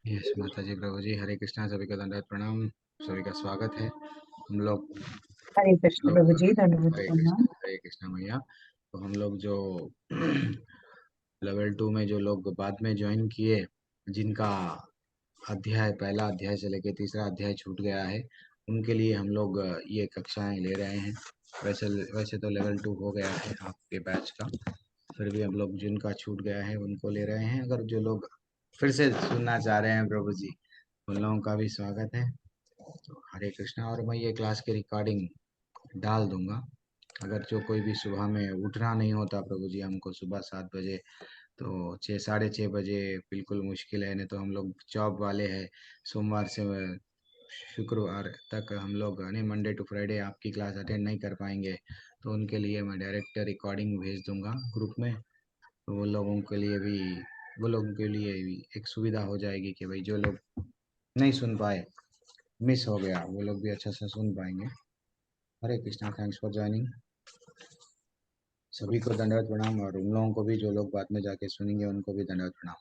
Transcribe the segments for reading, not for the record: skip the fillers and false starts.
Yes माता जी, प्रभु जी, हरे कृष्णा। सभी का दंडवत प्रणाम। सभी का स्वागत है। हम लोग हरे कृष्ण लोग प्रभु जी, दंडवत प्रणाम। हरे कृष्णा मैया। तो हम लोग जो लेवल 2 में जो लोग बाद में ज्वाइन किए, जिनका पहला अध्याय से लेके तीसरा अध्याय छूट गया है, उनके लिए हम लोग ये कक्षाएं ले रहे हैं। वैसे वैसे तो लेवल 2 हो गया है आपके बैच का, फिर भी हम लोग जिनका छूट गया है उनको ले रहे हैं। अगर जो लोग फिर से सुनना चाह रहे हैं प्रभु जी, उन लोगों का भी स्वागत है। तो हरे कृष्णा। और मैं ये क्लास की रिकॉर्डिंग डाल दूंगा। अगर जो कोई भी सुबह में उठना नहीं होता प्रभु जी, हमको सुबह 7 बजे, तो 6 साढ़े 6 बजे बिल्कुल मुश्किल है। नहीं तो हम लोग जॉब वाले हैं, सोमवार से शुक्रवार तक हम लोग नहीं, मंडे टू फ्राइडे आपकी क्लास अटेंड नहीं कर पाएंगे। तो उनके लिए मैं डायरेक्ट रिकॉर्डिंग भेज दूंगा ग्रुप में। तो वो लोगों के लिए भी एक सुविधा हो जाएगी कि भाई जो लोग नहीं सुन पाए, मिस हो गया, वो लोग भी अच्छा से सुन पाएंगे। Hare Krishna. Thanks for joining. सभी को दंडवत प्रणाम, और उन लोगों को भी जो लोग बाद में जाके सुनेंगे उनको भी दंडवत प्रणाम।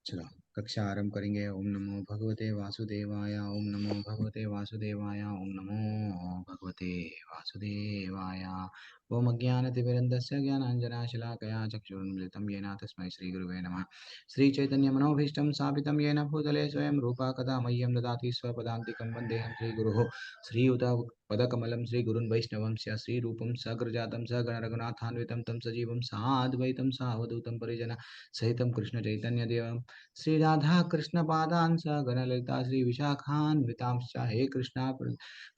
चलो कक्षा आरंभ करेंगे। ओम नमो भगवते वासुदेवाय, ओम नमो भगवते वासुदेवाय, ओम नमो भगवते वासुदेवाय। ओम अज्ञानतिमिरन्दस्य ज्ञानाञ्जनशलाकया चक्षुरुन्मिलितं येन तस्मै श्रीगुरुवे नमः। श्रीचैतन्यमनोभीष्टं स्थापितं येन भूतले स्वयं रूपा कदा मह्यं ददाति स्वपदान्तिकं वन्देऽहं श्रीगुरुः। श्रीयुतपदकमलं श्रीगुरुन् वैष्णवंस्य श्रीरूपं सग्रजातं सगणरघुनाथान्वितं तं सजीवं साद्वैतं सावधूतं परिजन सहितं कृष्णचैतन्यदेवं श्री राधा कृष्ण पादान स गणललिता श्री विशाखान्वितांश्च। हे कृष्णा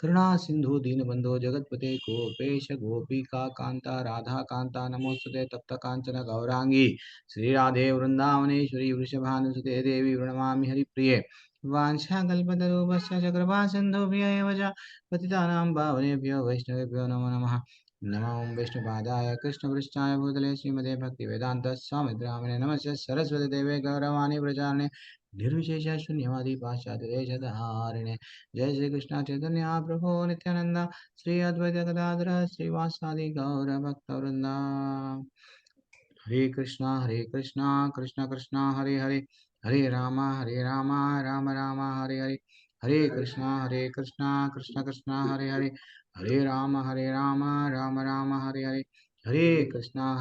करुणा सिंधु दीनबंधो जगतपते गोपेश गोपिका कांता राधा कांता नमोस्तुते तप्त कांचन गौरांगी श्री राधे वृंदावनेश्वरी वृषभानुसुते देवी प्रणमामि हरिप्रिये। वाञ्छाकल्पतरुभ्यश्च चक्रवा सिन्धुभ्य एव च पतितानां पावनेभ्यो वैष्णवेभ्यो नमो नमः। नमो विष्णुपादाय कृष्णपृष्ठाय भूतले श्रीमते भक्तिवेदांत स्वामी ब्राह्मणे नमस्य सरस्वती देवे गौरवाणी प्रचारणे निर्विशेष शून्यवादी पाश्चात्य देशधारिणे। जय श्री कृष्ण चैतन्य प्रभु नित्यानंद श्री अद्वैत गदाधर श्रीवासादि गौर भक्तवृंदा। हरे कृष्णा कृष्ण कृष्ण हरे हरे, हरे राम राम राम हरे हरे। हरे कृष्णा कृष्ण कृष्ण हरे हरे, हरे राम राम राम हरे हरे। हरे कृष्णा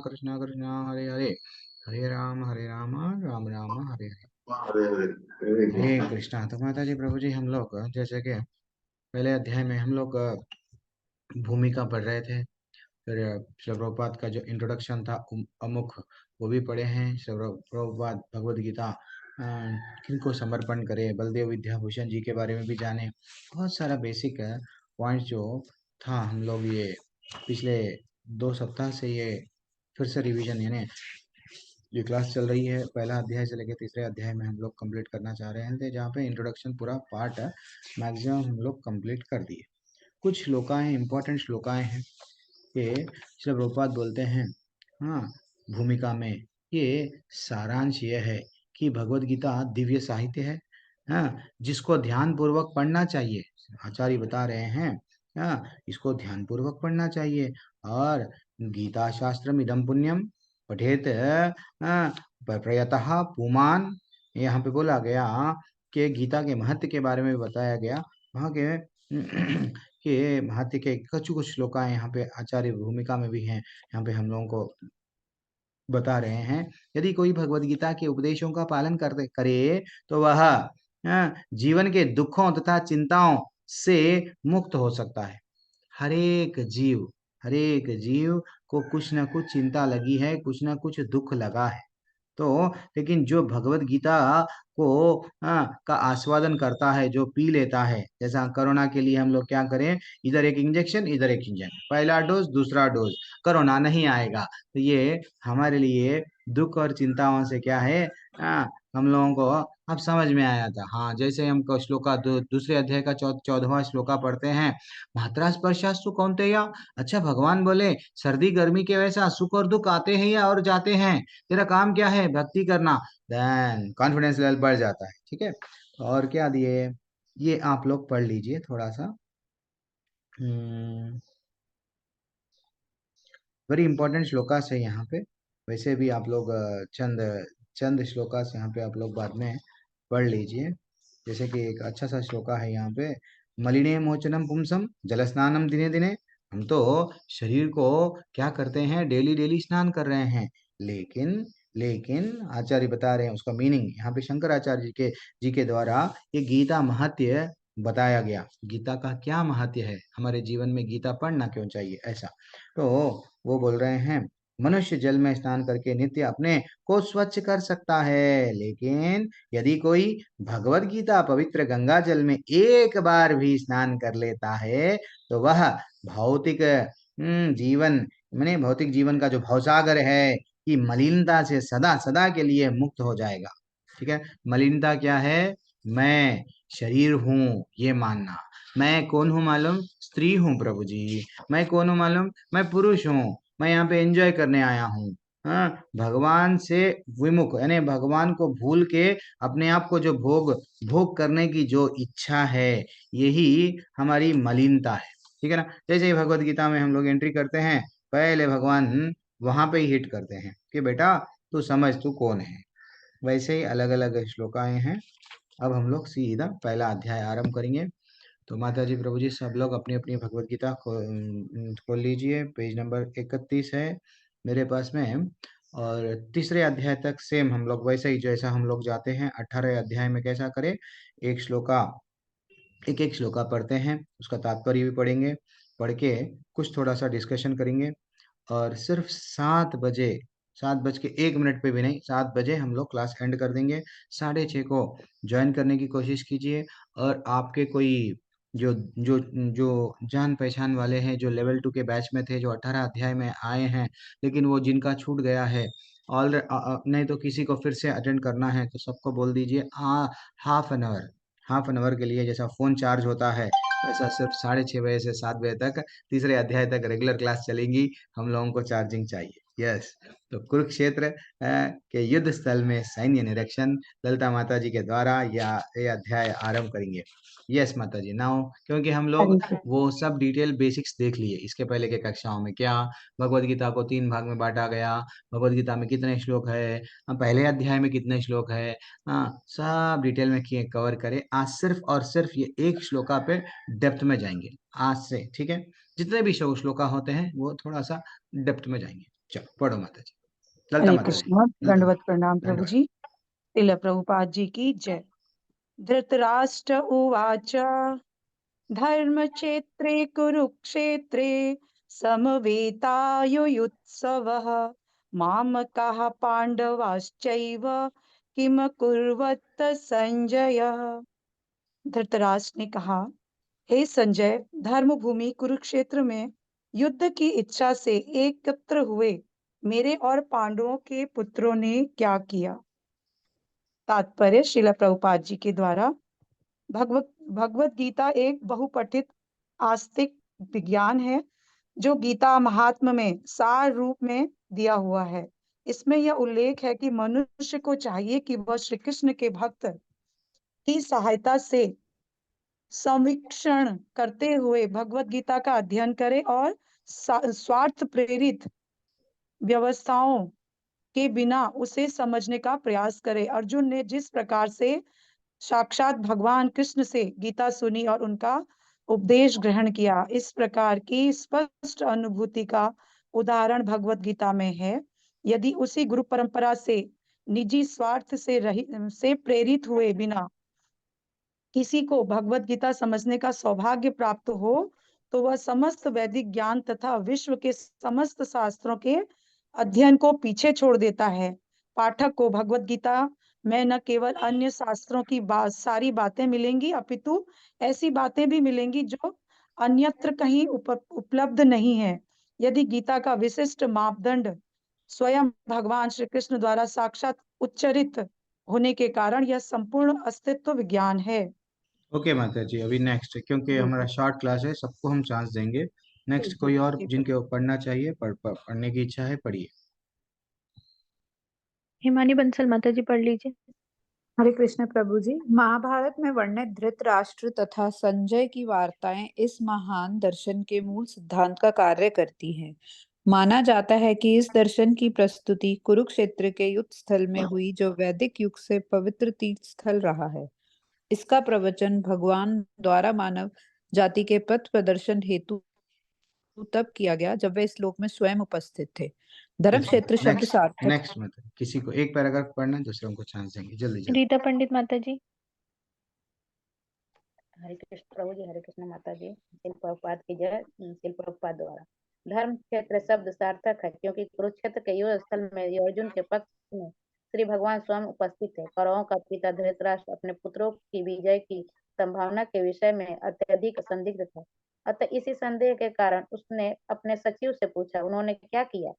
कृष्ण कृष्ण हरे हरे, हरे राम राम राम हरे हरे। हरे कृष्णा। तो माता जी प्रभु जी, हम लोग जैसे कि पहले अध्याय में हम लोग भूमिका पढ़ रहे थे। फिर श्री प्रभुपाद का जो इंट्रोडक्शन था, अमुख, वो भी पढ़े हैं। श्री प्रभुपाद भगवद गीता किनको समर्पण करें, बलदेव विद्याभूषण जी के बारे में भी जाने। बहुत सारा बेसिक पॉइंट जो था, हम लोग ये पिछले 2 सप्ताह से ये फिर से रिवीजन, यानी ये क्लास चल रही है। पहला अध्याय से लेकर तीसरे अध्याय में हम लोग कंप्लीट करना चाह रहे हैं, जहाँ पे इंट्रोडक्शन पूरा पार्ट है, मैक्सिमम हम लोग कंप्लीट कर दिए। कुछ श्लोकाएं, इंपॉर्टेंट श्लोकाएं हैं कि श्री प्रभुपाद बोलते हैं, हाँ, भूमिका में ये सारांश ये है कि भगवत गीता दिव्य साहित्य है, हाँ, जिसको ध्यान पूर्वक पढ़ना चाहिए। आचार्य बता रहे हैं, हाँ, इसको ध्यान पूर्वक पढ़ना चाहिए। और गीता शास्त्रम इदम पुण्यम पठेत प्रयतः पुमान। यहाँ पे बोला गया कि गीता के महत्व के बारे में बताया गया, वहाँ के कि महत्व के कुछ श्लोकाएं यहाँ पे आचार्य भूमिका में भी हैं, यहाँ पे हम लोगों को बता रहे हैं। यदि कोई भगवत गीता के उपदेशों का पालन करे तो वह जीवन के दुखों तथा चिंताओं से मुक्त हो सकता है। हरेक जीव हरेक जीव को कुछ ना कुछ चिंता लगी है, कुछ ना कुछ दुख लगा है। तो लेकिन जो भगवत गीता को का आस्वादन करता है, जो पी लेता है, जैसा कोरोना के लिए हम लोग क्या करें, इधर एक इंजेक्शन इधर एक इंजेक्शन, पहला डोज दूसरा डोज, कोरोना नहीं आएगा। तो ये हमारे लिए दुख और चिंताओं से क्या है, हम लोगों को अब समझ में आया था। हाँ, जैसे हम श्लोका दूसरे अध्याय का 14वां श्लोका पढ़ते हैं, मात्रा स्पर्शास्तु कौन्तेय। अच्छा, भगवान बोले सर्दी गर्मी के वैसा सुख और दुख आते हैं या और जाते हैं, तेरा काम क्या है, भक्ति करना। देन कॉन्फिडेंस लेवल बढ़ जाता है। ठीक है, और क्या दिए, ये आप लोग पढ़ लीजिए थोड़ा सा। वेरी इंपॉर्टेंट श्लोकास है यहाँ पे। वैसे भी आप लोग चंद चंद श्लोकास यहाँ पे आप लोग बाद में पढ़ लीजिए। जैसे कि एक अच्छा सा श्लोका है यहाँ पे, मलिने मोचनम पुंसम जल स्नानम दिने दिने। हम तो शरीर को क्या करते हैं, डेली डेली स्नान कर रहे हैं, लेकिन लेकिन आचार्य बता रहे हैं उसका मीनिंग। यहाँ पे शंकराचार्य जी के द्वारा ये गीता महत्य बताया गया। गीता का क्या महत्य है, हमारे जीवन में गीता पढ़ना क्यों चाहिए, ऐसा। तो वो बोल रहे हैं, मनुष्य जल में स्नान करके नित्य अपने को स्वच्छ कर सकता है, लेकिन यदि कोई भगवत गीता पवित्र गंगा जल में एक बार भी स्नान कर लेता है तो वह भौतिक जीवन, माने भौतिक जीवन का जो भवसागर है कि मलिनता से सदा सदा के लिए मुक्त हो जाएगा। ठीक है, मलिनता क्या है, मैं शरीर हूँ ये मानना। मैं कौन हूँ मालूम, स्त्री हूँ प्रभु जी। मैं कौन हूँ मालूम, मैं पुरुष हूँ, मैं यहाँ पे एंजॉय करने आया हूँ। हाँ, भगवान से विमुख, यानी भगवान को भूल के अपने आप को जो भोग भोग करने की जो इच्छा है, यही हमारी मलिनता है। ठीक है ना। जैसे ही भगवत गीता में हम लोग एंट्री करते हैं, पहले भगवान वहां पे ही हिट करते हैं कि बेटा तू समझ तू कौन है। वैसे ही अलग अलग श्लोकाएं हैं। अब हम लोग सीधा पहला अध्याय आरंभ करेंगे। तो माता जी प्रभु जी सब लोग अपनी अपनी भगवत गीता खोल लीजिए। पेज नंबर 31 है मेरे पास में। और तीसरे अध्याय तक सेम हम लोग वैसे ही जैसा हम लोग जाते हैं। 18 अध्याय में कैसा करें, एक श्लोका एक एक श्लोका पढ़ते हैं, उसका तात्पर्य भी पढ़ेंगे, पढ़ के कुछ थोड़ा सा डिस्कशन करेंगे। और सिर्फ 7 बजे, 7:01 पे भी नहीं, 7 बजे हम लोग क्लास एंड कर देंगे। 6:30 को ज्वाइन करने की कोशिश कीजिए। और आपके कोई जो जो जो जान पहचान वाले हैं, जो लेवल 2 के बैच में थे, जो 18 अध्याय में आए हैं, लेकिन वो जिनका छूट गया है ऑल, नहीं तो किसी को फिर से अटेंड करना है, तो सबको बोल दीजिए हाफ एन आवर के लिए जैसा फोन चार्ज होता है, वैसा सिर्फ 6:30 बजे से 7 बजे तक, तीसरे अध्याय तक रेगुलर क्लास चलेंगी। हम लोगों को चार्जिंग चाहिए। यस। तो कुरुक्षेत्र के युद्ध स्थल में सैन्य निरीक्षण ललिता माता जी के द्वारा या ये अध्याय आरंभ करेंगे। यस माता जी, नाउ क्योंकि हम लोग हरे कृष्ण। वो सब डिटेल बेसिक्स देख लिए इसके पहले के कक्षाओं में, क्या भगवत गीता को 3 भाग में बांटा गया, भगवत गीता में कितने श्लोक है, पहले अध्याय में कितने श्लोक है, हाँ सब डिटेल में किए कवर करे। आज सिर्फ और सिर्फ ये एक श्लोका पे डेप्थ में जाएंगे आज से। ठीक है, जितने भी श्लोका होते हैं वो थोड़ा सा डेप्थ में जाएंगे। चलो पढ़ो माता जी, ललिता हरे माता जी, कृष्ण, ललिता दंडवत माता, प्रणाम प्रभु दंडवत। जी। तिल प्रभुपाद जी की जय। धृतराष्ट्र उवाच धर्मक्षेत्रे कुरुक्षेत्रे समवेतायुयुत्सवः मामकाः पांडवाश्चैव किम कुर्वत संजय। धृतराष्ट्र ने कहा, हे संजय, धर्मभूमि कुरुक्षेत्र में युद्ध की इच्छा से एकत्र हुए मेरे और पांडवों के पुत्रों ने क्या किया। तात्पर्य श्रील प्रभुपाद जी के द्वारा। भगवत गीता एक बहुपठित आस्तिक विज्ञान है जो गीता महात्म्य में सार रूप में दिया हुआ है। इसमें यह उल्लेख है कि मनुष्य को चाहिए कि वह श्री कृष्ण के भक्त की सहायता से संवीक्षण करते हुए भगवत गीता का अध्ययन करे और स्वार्थ प्रेरित व्यवस्थाओं के बिना उसे समझने का प्रयास करे। अर्जुन ने जिस प्रकार से साक्षात भगवान कृष्ण से गीता सुनी और उनका उपदेश ग्रहण किया, इस प्रकार की स्पष्ट अनुभूति का उदाहरण भगवत गीता में है। यदि उसी गुरु परंपरा से निजी स्वार्थ से प्रेरित हुए बिना किसी को भगवत गीता समझने का सौभाग्य प्राप्त हो, तो वह समस्त वैदिक ज्ञान तथा विश्व के समस्त शास्त्रों के अध्ययन को पीछे छोड़ देता है। पाठक को भगवत गीता में न केवल अन्य शास्त्रों की सारी बातें मिलेंगी, अपितु ऐसी बातें भी मिलेंगी जो अन्यत्र कहीं उपलब्ध नहीं है। यदि गीता का विशिष्ट मापदंड स्वयं भगवान श्री कृष्ण द्वारा साक्षात उच्चरित होने के कारण यह संपूर्ण अस्तित्व विज्ञान है। ओके माता जी, अभी नेक्स्ट, क्योंकि हमारा शॉर्ट क्लास है, सबको हम चांस देंगे। नेक्स्ट कोई और जिनके पढ़ना चाहिए, पढ़ने की इच्छा है, पढ़िए। हिमानी बंसल माता जी पढ़ लीजिए। हरे कृष्ण प्रभु जी। महाभारत में वर्णित धृतराष्ट्र तथा संजय की वार्ताएं इस महान दर्शन के मूल सिद्धांत का कार्य करती हैं। माना जाता है कि इस दर्शन की प्रस्तुति कुरुक्षेत्र के युद्ध स्थल में हुई, जो वैदिक युग से पवित्र तीर्थ स्थल रहा है। इसका प्रवचन भगवान द्वारा मानव जाति के पथ प्रदर्शन हेतु तब किया गया जब वे इस लोक में स्वयं उपस्थित थे। धर्म क्षेत्र शब्द नेक्स्ट सार्थक नेक्स्ट मतलब किसी को एक पैराग्राफ पढ़ना है, दूसरों को चांस देंगे, जल्दी जल्दी। रीता पंडित माता जी। हरे कृष्ण प्रभु जी, हरे कृष्ण माता जी। शिल प्रभुपाद की जय। शिल प्रभुपाद द्वारा धर्म क्षेत्र शब्द सार्थक है, क्योंकि कुरुक्षेत्र के युद्ध स्थल में अर्जुन के पक्ष में श्री भगवान स्वयं उपस्थित थे। कौरवों का पिता धृतराष्ट्र अपने पुत्रों की विजय की संभावना के विषय में अत्यधिक संदिग्ध था। अतः इसी संदेह के कारण उसने अपने सचिव से पूछा। उन्होंने क्या किया?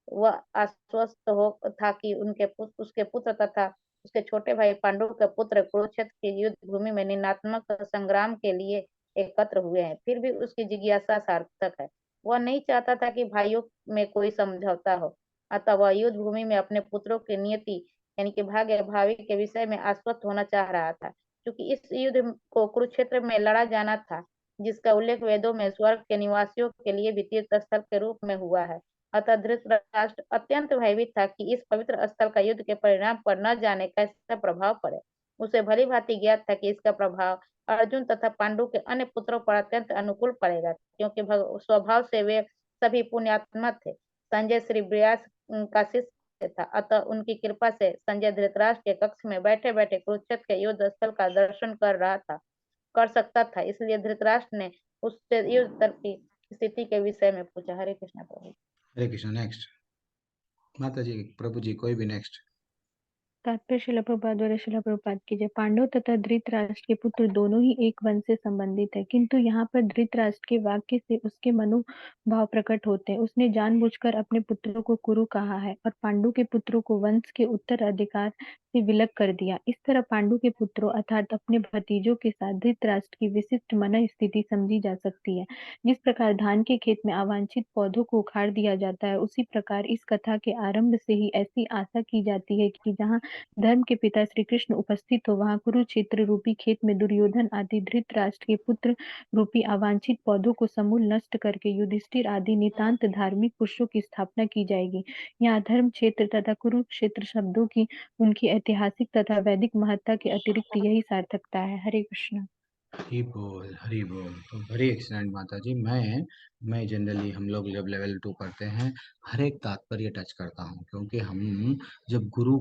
वह आश्वस्त हो था कि उसके पुत्र तथा उसके छोटे भाई पांडु के पुत्र कुरुक्षेत्र की युद्ध भूमि में निर्णात्मक संग्राम के लिए एकत्र हुए हैं। फिर भी उसकी जिज्ञासा सार्थक है। वह नहीं चाहता था कि भाइयों में कोई समझौता हो, अतः वह युद्ध भूमि में अपने पुत्रों की नियति यानी कि भाग्य भावी के विषय में आश्वस्त होना चाह रहा था, क्योंकि इस युद्ध को कुरुक्षेत्र में लड़ा जाना था, जिसका उल्लेख वेदों में स्वर्ग के निवासियों के लिए भी तीर्थ स्थल के रूप में हुआ है। अतः धृतराष्ट्र अत्यंत भयभीत था कि इस पवित्र स्थल का युद्ध के परिणाम पर न जाने कैसा प्रभाव पड़े। उसे भली भांति ज्ञात था कि इसका प्रभाव अर्जुन तथा पांडु के अन्य पुत्रों पर अत्यंत अनुकूल पड़ेगा, क्योंकि स्वभाव से वे सभी पुण्यात्मा थे। संजय श्री व्यास का शिष्य था, अतः उनकी कृपा से संजय धृतराष्ट्र के कक्ष में बैठे बैठे कुरुक्षेत्र के युद्ध स्थल का दर्शन कर सकता था। इसलिए धृतराष्ट्र ने उससे युद्ध स्थल की स्थिति के विषय में पूछा। हरे कृष्ण प्रभु। हरे कृष्ण। नेक्स्ट माता जी, प्रभु जी, कोई भी नेक्स्ट। तात्पर्य शिला प्रभुपाद द्वारा शिला प्रभुपाद की जय। पांडव तथा धृतराष्ट्र के पुत्र दोनों ही एक वंश से संबंधित है, किंतु यहाँ पर धृतराष्ट्र के वाक्य से उसके मनोभाव प्रकट होते हैं। उसने जानबूझकर अपने पुत्रों को कुरु कहा है और पांडु के पुत्रों को वंश के उत्तराधिकार से विलग कर दिया। इस तरह पांडु के पुत्रों अर्थात अपने भतीजों के साथ धृतराष्ट्र की विशिष्ट मन स्थिति समझी जा सकती है। जिस प्रकार धान के खेत में अवांछित पौधों को उखाड़ दिया जाता है, उसी प्रकार इस कथा के आरंभ से ही ऐसी आशा की जाती है कि जहाँ धर्म के पिता श्री कृष्ण उपस्थित हो, वहां कुरुक्षेत्र रूपी खेत में दुर्योधन आदि धृतराष्ट्र के पुत्र रूपी अवांछित पौधों को समूल नष्ट करके युधिष्ठिर आदि नितांत धार्मिक पुरुषों की स्थापना की जाएगी। यहाँ धर्म क्षेत्र तथा कुरुक्षेत्र शब्दों की उनकी ऐतिहासिक तथा वैदिक महत्ता के अतिरिक्त यही सार्थकता है। हरे कृष्ण। हरी बोल, हरी बोल। तो वेरी एक्सीलेंट माता जी। मैं जनरली हम लोग जब लेवल 2 करते हैं, हर एक तात्पर्य टच करता हूँ, क्योंकि हम जब गुरु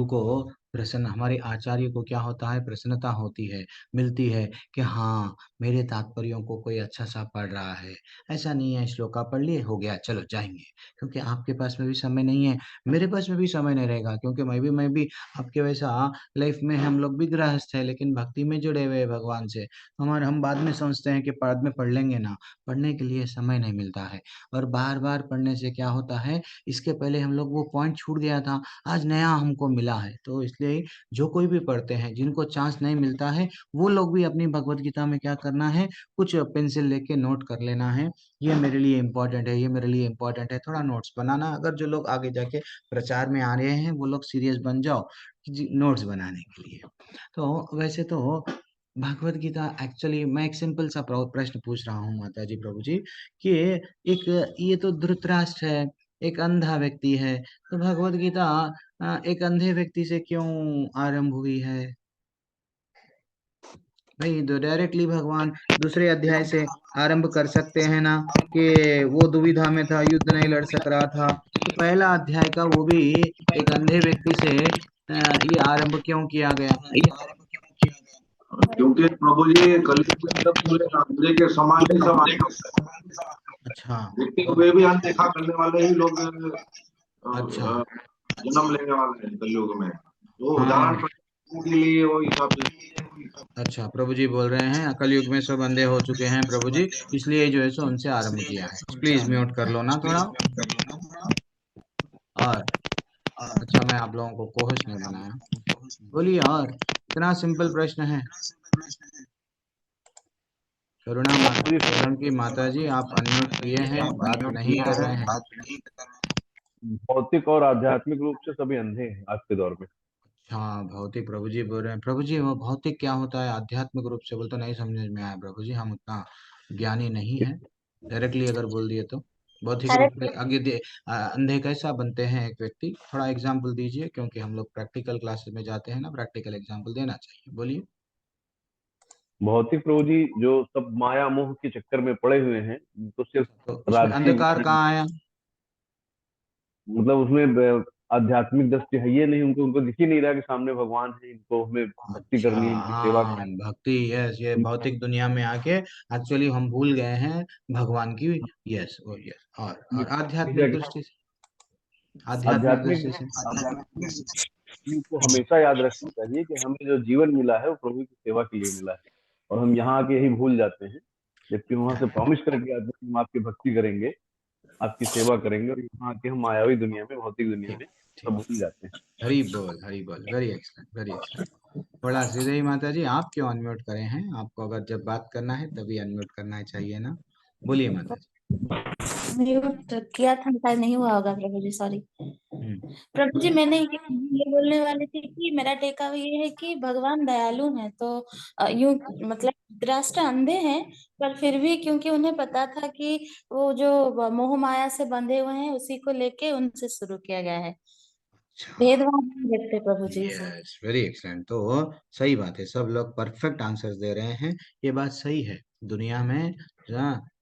को प्रसन्न, हमारे आचार्य को क्या होता है, प्रसन्नता होती है, मिलती है कि हाँ मेरे तात्पर्यों को कोई अच्छा सा पढ़ रहा है। ऐसा नहीं है श्लोक का पढ़ लिए हो गया चलो जाएंगे, क्योंकि आपके पास में भी समय नहीं है, मेरे पास में भी समय नहीं रहेगा, क्योंकि मैं भी आपके वैसा लाइफ में हम लोग भी गृहस्थ है, लेकिन भक्ति में जुड़े हुए हैं भगवान से। हम बाद में सोचते हैं कि बाद में पढ़ लेंगे ना, पढ़ने के लिए समय नहीं मिलता है। और बार बार पढ़ने से क्या होता है, इसके पहले हम लोग वो पॉइंट छूट गया था, आज नया हमको मिला है। तो इसलिए जो कोई भी पढ़ते हैं, जिनको चांस नहीं मिलता है, वो लोग भी अपनी भगवत गीता में क्या करना है, कुछ पेंसिल लेके नोट कर लेना है, ये मेरे लिए इम्पोर्टेंट है, ये मेरे लिए इम्पोर्टेंट है, थोड़ा नोट्स बनाना। अगर जो लोग आगे जाके प्रचार में आ रहे हैं, वो लोग सीरियस बन जाओ नोट्स बनाने के लिए। तो वैसे तो भगवत गीता एक्चुअली, मैं एक सिंपल सा प्रश्न पूछ रहा हूँ माता जी, प्रभु जी, कि एक ये तो धृतराष्ट्र है, एक अंधा व्यक्ति है, तो भगवत गीता एक अंधे व्यक्ति से क्यों आरंभ हुई है? भाई तो डायरेक्टली भगवान दूसरे अध्याय से आरंभ कर सकते हैं ना, कि वो दुविधा में था, युद्ध नहीं लड़ सक रहा था, तो पहला अध्याय का वो भी एक अंधे व्यक्ति से ये आरंभ क्यों किया गया? क्योंकि प्रभु जी कलयुग में सब पूरे अंधे के समान ही सब आंख होता है, अच्छा देखते हुए भी अनदेखा करने वाले ही लोग अच्छा। जन्म लेने वाले हैं कलयुग में, तो हाँ उदाहरण के लिए वो हिसाब से। अच्छा, प्रभु जी बोल रहे हैं कलयुग में सब अंधे हो चुके हैं प्रभु जी, इसलिए जो है सो उनसे आरंभ किया है। प्लीज म्यूट कर लो ना थोड़ा। और अच्छा, मैं आप लोगों को कोहोस्ट नहीं बनाया, बोलिए। और इतना सिंपल प्रश्न है। करुण की माता जी, आप अनम्यूट किए हैं, बात नहीं कर रहे हैं। भौतिक और आध्यात्मिक रूप से सभी अंधे हैं आज के दौर में। हाँ भौतिक, प्रभु जी बोल रहे हैं। प्रभु जी वो भौतिक क्या होता है, आध्यात्मिक रूप से बोल तो नहीं समझ में आया प्रभु जी, हम उतना ज्ञानी नहीं है, डायरेक्टली अगर बोल दिए तो। भौतिक हरे रूप से अंधे कैसा बनते हैं एक व्यक्ति? थोड़ा एग्जाम्पल दीजिए, क्योंकि हम लोग प्रैक्टिकल क्लासेस में जाते हैं ना, प्रैक्टिकल एग्जाम्पल देना चाहिए, बोलिए। भौतिक प्रभु जी जो सब माया मोह के चक्कर में पड़े हुए हैं, तो सिर्फ तो उसमें राजसी अंधकार कहाँ आया? मतलब उसमें आध्यात्मिक दृष्टि है ये नहीं, उनको उनको दिख ही नहीं रहा कि सामने भगवान है, इनको हमें भक्ति अच्छा, करनी है, इनकी सेवा हाँ, करनी भक्ति, यस, ये है। भौतिक दुनिया में आके एक्चुअली हम भूल गए हैं भगवान की। यस, ओ यस। और आध्यात्मिक दृष्टि से, आध्यात्मिक आध्यात्मिक दृष्टि से। दृष्टि को हमेशा याद रखना चाहिए कि हमें जो जीवन मिला है वो प्रभु की सेवा के लिए मिला है, और हम यहाँ आके यही भूल जाते हैं, जबकि वहां से प्रॉमिस करके आते हैं कि हम आपकी भक्ति करेंगे, आपकी सेवा करेंगे, और यहाँ आके हम मायावी दुनिया में, भौतिक दुनिया ठीक, में सब ठीक। भूल जाते हैं। हरी बोल, हरी बोल, वेरी एक्सलेंट, वेरी एक्सलेंट। थोड़ा श्रीदेवी माता जी, आप क्यों अनम्यूट करे हैं? आपको अगर जब बात करना है तभी अनम्यूट करना चाहिए ना, बोलिए माता जी। म्यूट किया था, शायद नहीं हुआ होगा प्रभु जी, सॉरी। हम्म, प्रभु जी, मैंने ये बोलने वाली थी कि मेरा टेक अवे ये है कि भगवान दयालु हैं, तो यूं मतलब धृतराष्ट्र अंधे हैं, पर फिर भी क्योंकि उन्हें पता था कि वो जो मोह माया से बंधे हुए हैं, उसी को लेके उनसे शुरू किया गया है। अच्छा, भेदभाव नहीं देखते प्रभु जी से। Yes, very excellent. तो सही बात है, सब लोग परफेक्ट आंसर्स दे रहे हैं, ये बात सही है। दुनिया में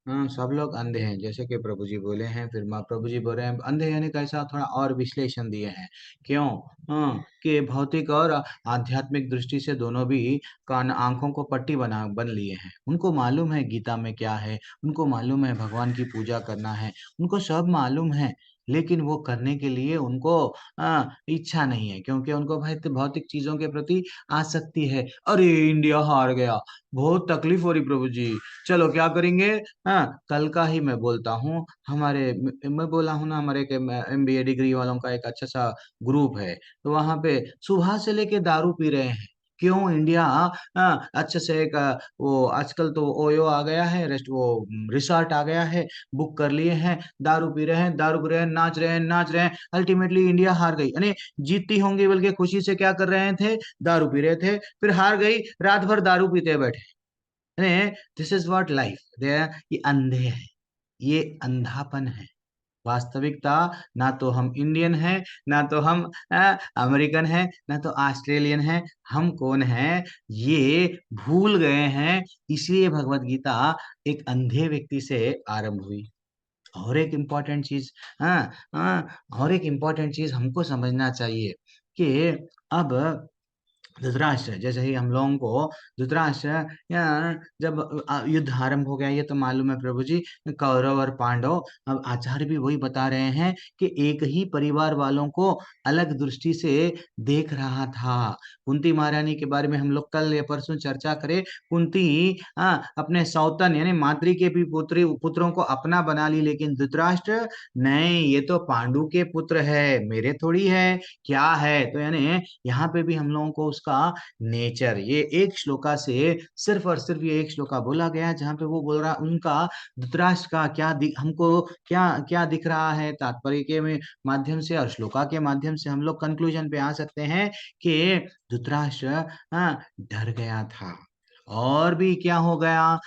हाँ, सब लोग अंधे हैं, जैसे कि प्रभु जी बोले हैं, फिर माँ प्रभु जी बोल रहे हैं अंधे यानी कैसा, थोड़ा और विश्लेषण दिए हैं। क्यों? कि भौतिक और आध्यात्मिक दृष्टि से दोनों भी कान आंखों को पट्टी बन लिए हैं। उनको मालूम है गीता में क्या है, उनको मालूम है भगवान की पूजा करना है, उनको सब मालूम है, लेकिन वो करने के लिए उनको इच्छा नहीं है, क्योंकि उनको भाई भौतिक चीजों के प्रति आसक्ति है। अरे इंडिया हार गया, बहुत तकलीफ हो रही प्रभु जी, चलो क्या करेंगे? कल का ही मैं बोलता हूँ, मैं बोला हूँ ना, हमारे MBA डिग्री वालों का एक अच्छा सा ग्रुप है, तो वहां पे सुबह से लेके दारू पी रहे हैं। क्यों? इंडिया अच्छे से एक वो आजकल तो ओयो आ गया है, रेस्ट वो रिसोर्ट आ गया है, बुक कर लिए हैं, दारू पी रहे हैं, दारू पी रहे हैं, नाच रहे हैं, नाच रहे हैं। अल्टीमेटली इंडिया हार गई, यानी जीतती होंगी बल्कि खुशी से क्या कर रहे थे? दारू पी रहे थे, फिर हार गई, रात भर दारू पीते बैठे। यानी दिस इज व्हाट लाइफ। ये अंधे हैं, ये अंधापन है। वास्तविकता, ना तो हम इंडियन हैं, ना तो हम अमेरिकन हैं, ना तो ऑस्ट्रेलियन हैं, हम कौन हैं ये भूल गए हैं। इसलिए भगवत गीता एक अंधे व्यक्ति से आरंभ हुई। और एक इम्पॉर्टेंट चीज, हाँ, और एक इम्पॉर्टेंट चीज हमको समझना चाहिए कि अब धृतराष्ट्र, जैसे ही हम लोगों को धृतराष्ट्र या जब युद्ध आरंभ हो गया, ये तो मालूम है प्रभु जी, कौरव और पांडव। अब आचार्य भी वही बता रहे हैं कि एक ही परिवार वालों को अलग दृष्टि से देख रहा था। कुंती महारानी के बारे में हम लोग कल या परसों चर्चा करें। कुंती अपने सौतन यानी माद्री के भी पुत्रों को अपना बना ली, लेकिन धृतराष्ट्र नहीं, ये तो पांडु के पुत्र है, मेरे थोड़ी है, क्या है? तो यानी यहाँ पे भी हम लोगों को उसका नेचर, ये एक श्लोका से सिर्फ और सिर्फ ये एक श्लोका बोला गया है, जहाँ पे वो बोल रहा उनका धृतराष्ट्र का हमको क्या क्या दिख रहा है, तात्पर्य के माध्यम से और श्लोका के माध्यम से हम लोग कंक्लूजन पे आ सकते हैं कि धृतराष्ट्र डर गया था। और भी क्या हो गया?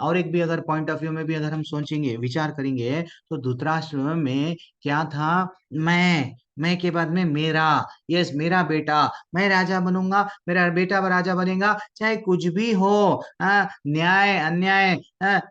और एक भी अगर पॉइंट ऑफ व्यू में भी अगर हम सोचेंगे, विचार करेंगे, तो धृतराष्ट्र में क्या था? मैं के बाद में मेरा, यस, मेरा बेटा, मैं राजा बनूंगा, मेरा बेटा राजा बनेगा, चाहे कुछ भी हो, न्याय अन्याय,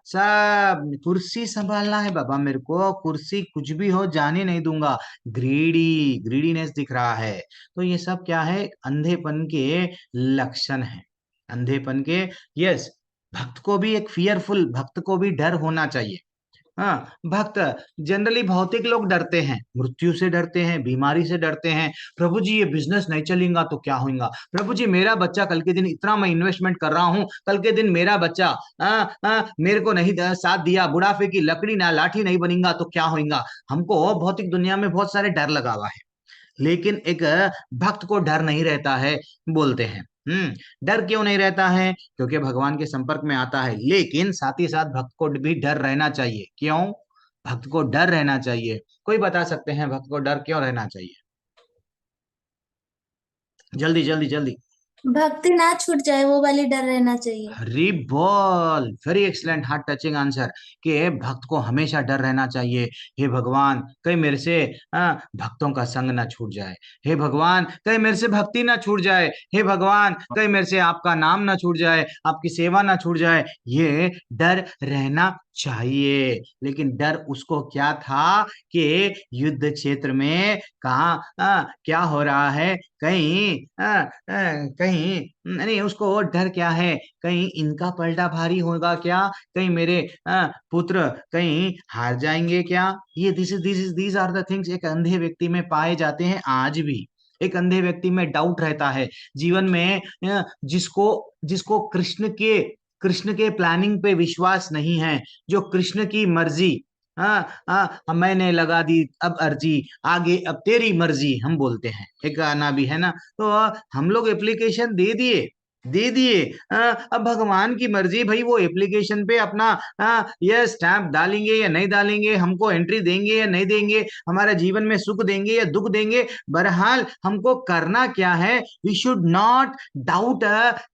सब कुर्सी संभालना है बाबा, मेरे को कुर्सी कुछ भी हो जाने नहीं दूंगा। ग्रीडीनेस दिख रहा है। तो ये सब क्या है? अंधेपन के लक्षण है, अंधेपन के। यस, भक्त को भी एक फियरफुल, भक्त को भी डर होना चाहिए। हाँ, भक्त जनरली, भौतिक लोग डरते हैं, मृत्यु से डरते हैं, बीमारी से डरते हैं। प्रभु जी ये बिजनेस नहीं चलेगा तो क्या होगा? प्रभु जी मेरा बच्चा कल के दिन, इतना मैं इन्वेस्टमेंट कर रहा हूं, कल के दिन मेरा बच्चा मेरे को नहीं साथ दिया, बुढ़ापे की लकड़ी ना लाठी नहीं बनेगा तो क्या होगा? हमको भौतिक दुनिया में बहुत सारे डर लगा हुआ है, लेकिन एक भक्त को डर नहीं रहता है, बोलते हैं। डर क्यों नहीं रहता है? क्योंकि भगवान के संपर्क में आता है। लेकिन साथ ही साथ भक्त को भी डर रहना चाहिए। क्यों भक्त को डर रहना चाहिए? कोई बता सकते हैं भक्त को डर क्यों रहना चाहिए? जल्दी जल्दी जल्दी। भक्ति ना छूट जाए वो वाली डर रहना चाहिए। हरी बोल, very excellent, heart touching answer, कि भक्त को हमेशा डर रहना चाहिए। हे भगवान, कहीं मेरे से भक्तों का संग ना छूट जाए। हे भगवान, कहीं मेरे से भक्ति ना छूट जाए। हे भगवान, कहीं मेरे से आपका नाम ना छूट जाए, आपकी सेवा ना छूट जाए। ये डर रहना चाहिए। लेकिन डर उसको क्या था कि युद्ध क्षेत्र में कहाँ क्या हो रहा है, कहीं कहीं नहीं, उसको डर क्या है, कहीं इनका पलटा भारी होगा क्या, कहीं मेरे पुत्र कहीं हार जाएंगे क्या। ये दीज आर द थिंग्स एक अंधे व्यक्ति में पाए जाते हैं आज भी। एक अंधे व्यक्ति में डाउट रहता है जीवन में। जिसको जिसको कृष्ण के प्लानिंग पे विश्वास नहीं है, जो कृष्ण की मर्जी, मैंने लगा दी अब अर्जी, आगे अब तेरी मर्जी हम बोलते हैं, एक गाना भी है ना। तो हम लोग एप्लीकेशन दे दिए अब भगवान की मर्जी भाई, वो एप्लीकेशन पे अपना ये स्टैंप डालेंगे या नहीं डालेंगे, हमको एंट्री देंगे या नहीं देंगे, हमारे जीवन में सुख देंगे या दुख देंगे। बहरहाल हमको करना क्या है, we should not doubt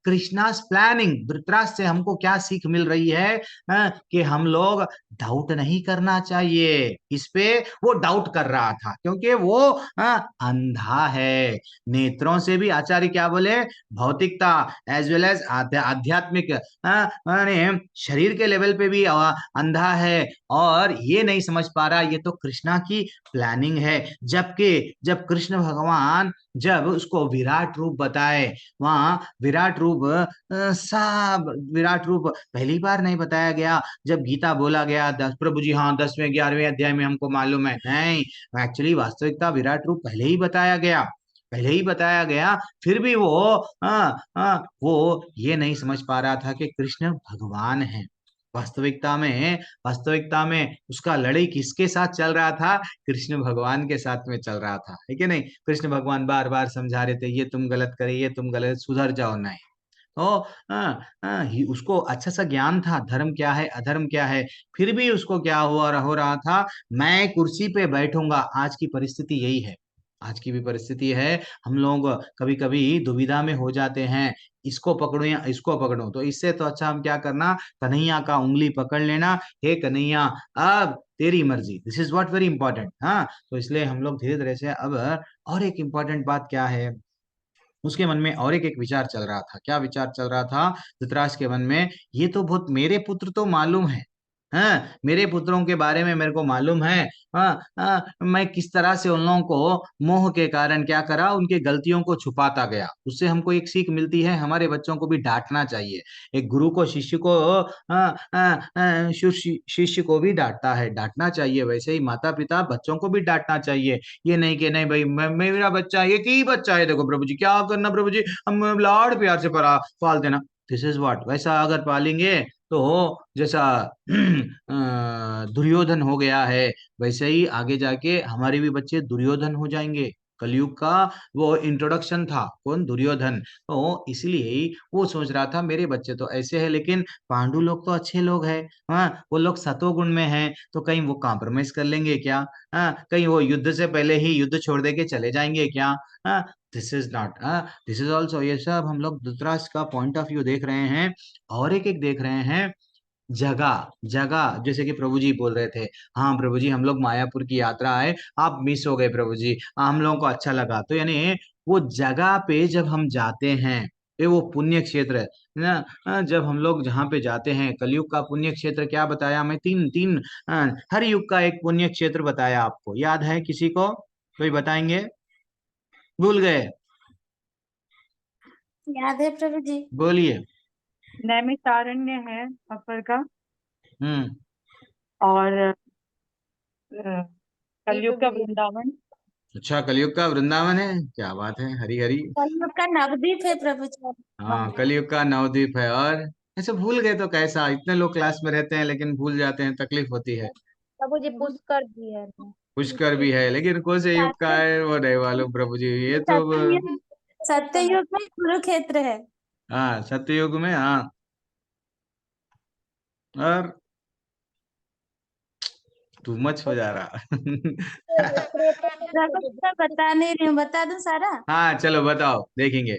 Krishna's planning. Dhritarashtra से हमको क्या सीख मिल रही है कि हम लोग डाउट नहीं करना चाहिए। इस पे वो डाउट कर रहा था क्योंकि वो अंधा है। नेत्रों से भी आचार्य क्या बोले, भौतिकता एज वेल एज आध्यात्मिक माने शरीर के लेवल पे भी अंधा है, और ये नहीं समझ पा रहा ये तो कृष्णा की प्लानिंग है। जबकि जब कृष्ण भगवान जब उसको विराट रूप बताए, वहां विराट रूप सब विराट रूप पहली बार नहीं बताया गया। जब गीता बोला गया 10 प्रभु जी, हाँ 10वें 11वें अध्याय में हमको मालूम है, नहीं, एक्चुअली वास्तविकता विराट रूप पहले ही बताया गया। फिर भी वो ये नहीं समझ पा रहा था कि कृष्ण भगवान है। वास्तविकता में उसका लड़ाई किसके साथ चल रहा था, कृष्ण भगवान के साथ में चल रहा था, है कि नहीं। कृष्ण भगवान बार बार समझा रहे थे, ये तुम गलत करे, ये तुम गलत, सुधर जाओ, नहीं। तो उसको अच्छा सा ज्ञान था धर्म क्या है अधर्म क्या है। फिर भी उसको क्या हुआ हो रहा था, मैं कुर्सी पे बैठूंगा। आज की परिस्थिति यही है, आज की भी परिस्थिति है। हम लोग कभी कभी दुविधा में हो जाते हैं, इसको पकड़ो या इसको पकड़ो। तो इससे तो अच्छा हम क्या करना, कन्हैया का उंगली पकड़ लेना, हे कन्हैया अब तेरी मर्जी, this is what very important. हाँ, तो इसलिए हम लोग धीरे धीरे से अब, और एक इम्पॉर्टेंट बात क्या है, उसके मन में और एक विचार चल रहा था। क्या विचार चल रहा था धृतराष्ट्र के मन में, ये तो बहुत, मेरे पुत्र तो मालूम है, हाँ मेरे पुत्रों के बारे में मेरे को मालूम है। मैं किस तरह से उन लोगों को मोह के कारण क्या करा, उनके गलतियों को छुपाता गया। उससे हमको एक सीख मिलती है, हमारे बच्चों को भी डांटना चाहिए। एक गुरु को शिष्य को शिष्य को भी डांटता है, डांटना चाहिए। वैसे ही माता पिता बच्चों को भी डांटना चाहिए। ये नहीं कि नहीं भाई मेरा बच्चा, ये की बच्चा है, देखो प्रभु जी क्या करना, प्रभु जी हम लाड़ प्यार से पाल देना। दिस इज व्हाट, वैसा अगर पालेंगे तो जैसा दुर्योधन हो गया है, वैसे ही आगे जाके हमारे भी बच्चे दुर्योधन हो जाएंगे। कलयुग का वो इंट्रोडक्शन था, कौन, दुर्योधन। तो इसलिए ही वो सोच रहा था मेरे बच्चे तो ऐसे है, लेकिन पांडु लोग तो अच्छे लोग हैं, हाँ वो लोग सतोगुण में हैं, तो कहीं वो कॉम्प्रोमाइज कर लेंगे क्या, कहीं वो युद्ध से पहले ही युद्ध छोड़ दे के चले जाएंगे क्या। This is not, this is also, ये सब हम लोग धृतराष्ट्र का पॉइंट ऑफ व्यू देख रहे हैं। और एक एक देख रहे हैं जगह जगह, जैसे कि प्रभु जी बोल रहे थे, हाँ प्रभु जी हम लोग मायापुर की यात्रा आए, आप मिस हो गए प्रभु जी, हम लोगों को अच्छा लगा। तो यानी वो जगह पे जब हम जाते हैं, ये वो पुण्य क्षेत्र है ना। जब हम लोग जहाँ पे जाते हैं, कलयुग का पुण्य क्षेत्र क्या बताया मैं, तीन तीन हर युग का एक पुण्य क्षेत्र बताया, आपको याद है किसी को, कोई बताएंगे, भूल गए, याद है प्रभु जी। बोलिए। नैमिषारण्य है अपर का, हम्म, और कलयुग का वृंदावन। अच्छा कलयुग का वृंदावन है, क्या बात है, हरी हरी। कलयुग का नवद्वीप है प्रभु जी। हाँ कलयुग का नवद्वीप है। और ऐसे भूल गए तो कैसा, इतने लोग क्लास में रहते हैं लेकिन भूल जाते हैं, तकलीफ होती है। प्रभु जी पुष्कर भी है। पुष्कर भी है, लेकिन कौन से युग का है वो नहीं मालूम प्रभु जी, ये तो सत्ययुग, सत्ययुग में कुरुक्षेत्र है। हाँ सत्ययुग में, हाँ। और टू मच हो जा रहा प्रभु जी, मैं बता नहीं रही हूँ, बता दूं सारा। हाँ चलो बताओ, देखेंगे।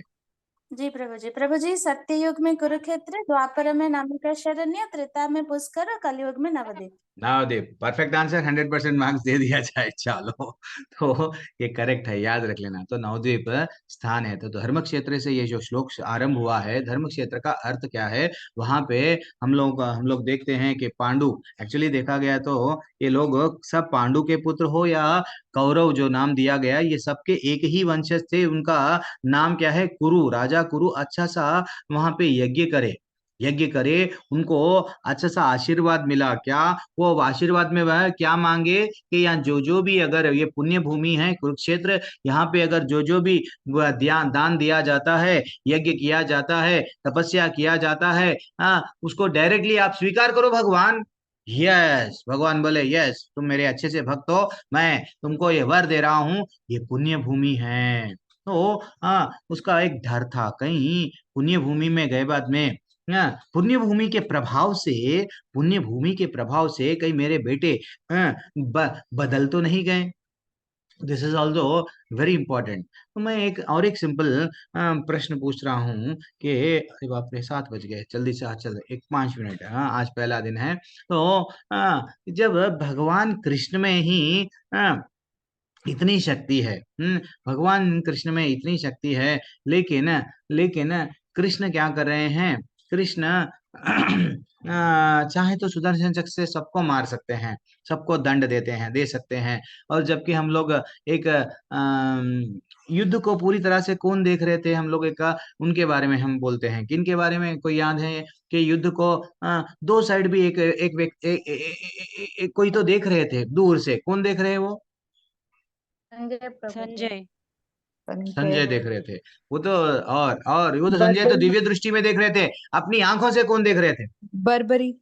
जी प्रभु जी सत्य युग में कुरुक्षेत्र, द्वापर में नमकशरण्य, त्रेता में पुष्कर, कलयुग में Navadvip. Navdeep, perfect answer, 100% marks दे दिया जाए। चलो, तो ये करेक्ट है, याद रख लेना। तो नवदीप स्थान है। तो धर्म क्षेत्र से ये जो श्लोक आरंभ हुआ है, धर्म क्षेत्र का अर्थ क्या है, वहां पे हम लोग देखते हैं कि पांडु, एक्चुअली देखा गया तो ये लोग सब पांडु के पुत्र हो या कौरव जो नाम दिया गया, ये सबके एक ही वंशज थे। उनका नाम क्या है, कुरु, राजा कुरु। अच्छा सा वहां पे यज्ञ करे, उनको अच्छा सा आशीर्वाद मिला। क्या वो आशीर्वाद में वह क्या मांगे कि यहाँ जो जो भी, अगर ये पुण्य भूमि है कुरुक्षेत्र, यहाँ पे अगर जो जो भी दान दिया जाता है, यज्ञ किया जाता है, तपस्या किया जाता है, उसको डायरेक्टली आप स्वीकार करो भगवान। यस, भगवान बोले यस, तुम मेरे अच्छे से भक्त हो, मैं तुमको ये वर दे रहा हूँ, ये पुण्य भूमि है। तो उसका एक डर था, कहीं पुण्य भूमि में गए बाद में, पुण्य भूमि के प्रभाव से, पुण्य भूमि के प्रभाव से कहीं मेरे बेटे बदल तो नहीं गए। This is also very important. तो मैं एक सिंपल प्रश्न पूछ रहा हूँ कि, अरे बाप रे, 7 बज गए, जल्दी से आज चल, एक 5 मिनट, आज पहला दिन है। तो जब भगवान कृष्ण में ही इतनी शक्ति है, भगवान कृष्ण में इतनी शक्ति है, लेकिन लेकिन कृष्ण क्या कर रहे हैं, कृष्ण चाहे तो सुदर्शन चक्र से सबको मार सकते हैं, सबको दंड दे सकते हैं। और जबकि हम लोग एक युद्ध को पूरी तरह से कौन देख रहे थे, हम लोग एक उनके बारे में हम बोलते हैं, किन के बारे में, कोई याद है कि युद्ध को दो साइड भी एक व्यक्ति कोई तो देख रहे थे दूर से, कौन देख रहे हैं वो? संजय प्रभु जी। संजय। संजय देख रहे थे वो तो, और वो तो संजय तो बर्बरी दिव्य दृष्टि में देख रहे थे, अपनी आंखों से कौन देख रहे थे? Barbari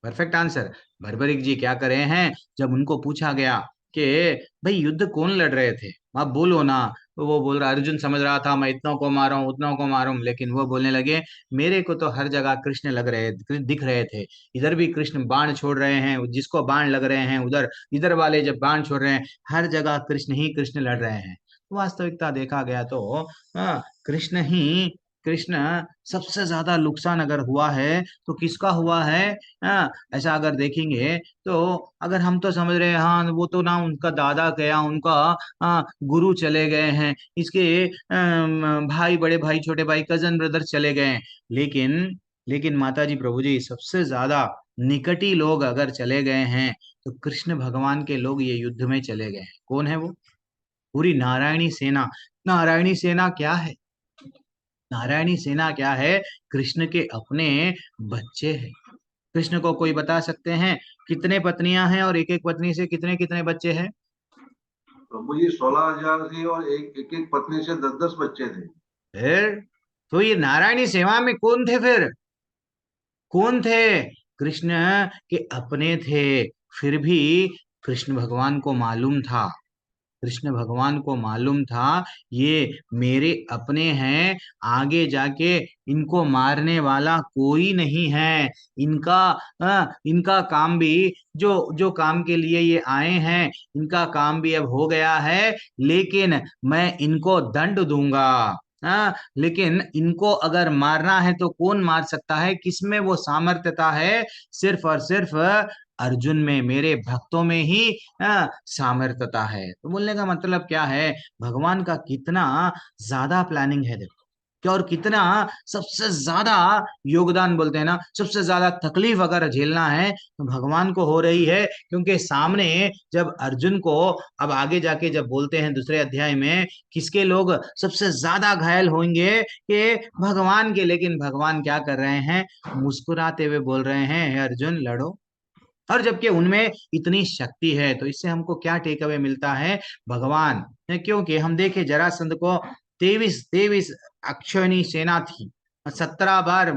perfect answer. भरभरीक जी क्या करे हैं, जब उनको पूछा गया कि भाई युद्ध कौन लड़ रहे थे, आप बोलो ना, तो वो बोल रहा, अर्जुन समझ रहा था मैं इतनों को मारा हूँ, उतनों को मारा हूँ, लेकिन वो बोलने लगे मेरे को तो हर जगह कृष्ण दिख रहे थे। इधर भी कृष्ण बाण छोड़ रहे हैं, जिसको बाण लग रहे हैं उधर, इधर वाले जब बाण छोड़ रहे हैं, हर जगह कृष्ण ही कृष्ण लड़ रहे हैं। वास्तविकता देखा गया तो कृष्ण सबसे ज्यादा नुकसान अगर हुआ है तो किसका हुआ है? ऐसा अगर देखेंगे तो, अगर हम तो समझ रहे हैं हाँ वो तो ना उनका दादा गया, उनका गुरु चले गए हैं, इसके भाई, बड़े भाई, छोटे भाई, कजन ब्रदर चले गए हैं, लेकिन माता जी, प्रभु जी, सबसे ज्यादा निकटी लोग अगर चले गए हैं तो कृष्ण भगवान के लोग ये युद्ध में चले गए हैं। कौन है वो? पूरी नारायणी सेना। नारायणी सेना क्या है? नारायणी सेना क्या है? कृष्ण के अपने बच्चे हैं। कृष्ण को कोई बता सकते हैं कितने पत्नियां हैं और एक एक पत्नी से कितने कितने बच्चे हैं? प्रभु जी 16,000 थी और एक एक पत्नी से 10-10 बच्चे थे। फिर तो ये नारायणी सेवा में कौन थे फिर? कौन थे? कृष्ण के अपने थे। फिर भी कृष्ण भगवान को मालूम था, कृष्ण भगवान को मालूम था ये मेरे अपने हैं, आगे जाके इनको मारने वाला कोई नहीं है। इनका काम भी, जो जो काम के लिए ये आए हैं, इनका काम भी अब हो गया है, लेकिन मैं इनको दंड दूंगा। लेकिन इनको अगर मारना है तो कौन मार सकता है, किसमें वो सामर्थ्यता है? सिर्फ और सिर्फ अर्जुन में, मेरे भक्तों में ही सामर्थ्यता है। तो बोलने का मतलब क्या है, भगवान का कितना ज्यादा प्लानिंग है देखो, क्या, और कितना सबसे ज्यादा योगदान, बोलते हैं ना, सबसे ज्यादा तकलीफ अगर झेलना है तो भगवान को हो रही है। क्योंकि सामने जब अर्जुन को, अब आगे जाके जब बोलते हैं दूसरे अध्याय में, किसके लोग सबसे ज्यादा घायल होंगे, कि भगवान के। लेकिन भगवान क्या कर रहे हैं, मुस्कुराते हुए बोल रहे हैं, हे अर्जुन लड़ो। और जबकि उनमें इतनी शक्ति है, तो इससे हमको क्या टेक अवे मिलता है? भगवान, क्योंकि हम देखे जरासंध को 23 अक्षौहिणी सेना थी, 17 बार,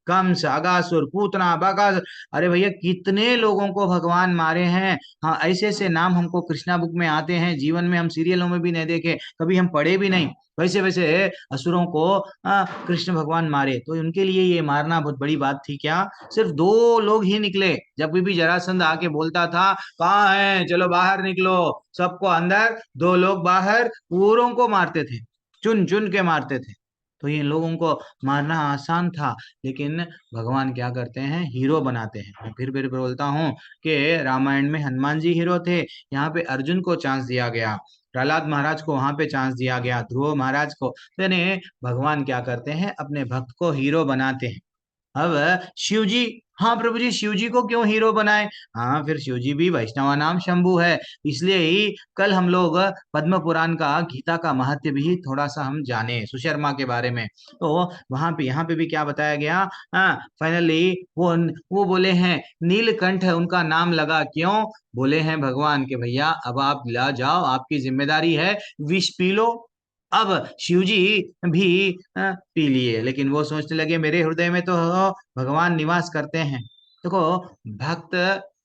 कंस, अगासुर, पूतना, बकासुर, अरे भैया कितने लोगों को भगवान मारे हैं। हाँ, ऐसे ऐसे नाम हमको कृष्णा बुक में आते हैं, जीवन में हम सीरियलों में भी नहीं देखे, कभी हम पढ़े भी नहीं। वैसे वैसे असुरों को कृष्ण भगवान मारे, तो उनके लिए ये मारना बहुत बड़ी बात थी क्या? सिर्फ 2 लोग ही निकले, जब भी जरासंध आके बोलता था कहाँ है, चलो बाहर निकलो, सबको अंदर, 2 लोग बाहर, पूरों को मारते थे, चुन चुन के मारते थे। तो ये लोगों को मारना आसान था, लेकिन भगवान क्या करते हैं, हीरो बनाते हैं। मैं फिर बोलता हूँ कि रामायण में हनुमान जी हीरो थे, यहाँ पे अर्जुन को चांस दिया गया, प्रहलाद महाराज को वहां पे चांस दिया गया, ध्रुव महाराज को। तो यानी भगवान क्या करते हैं, अपने भक्त को हीरो बनाते हैं। अब शिव जी, हाँ प्रभु जी, शिव जी को क्यों हीरो बनाए? हाँ, फिर शिव जी भी वैष्णवा नाम शंभु है, इसलिए ही कल हम लोग पद्म पुराण का, गीता का महत्व भी थोड़ा सा हम जाने, सुशर्मा के बारे में। तो वहां पे, यहाँ पे भी क्या बताया गया, हाँ फाइनली वो बोले हैं नीलकंठ उनका नाम लगा, क्यों? बोले हैं भगवान के भैया अब आप ला जाओ, आपकी जिम्मेदारी है, विष पी लो। अब शिवजी भी पी लिए, लेकिन वो सोचने लगे मेरे हृदय में तो भगवान निवास करते हैं। देखो भक्त,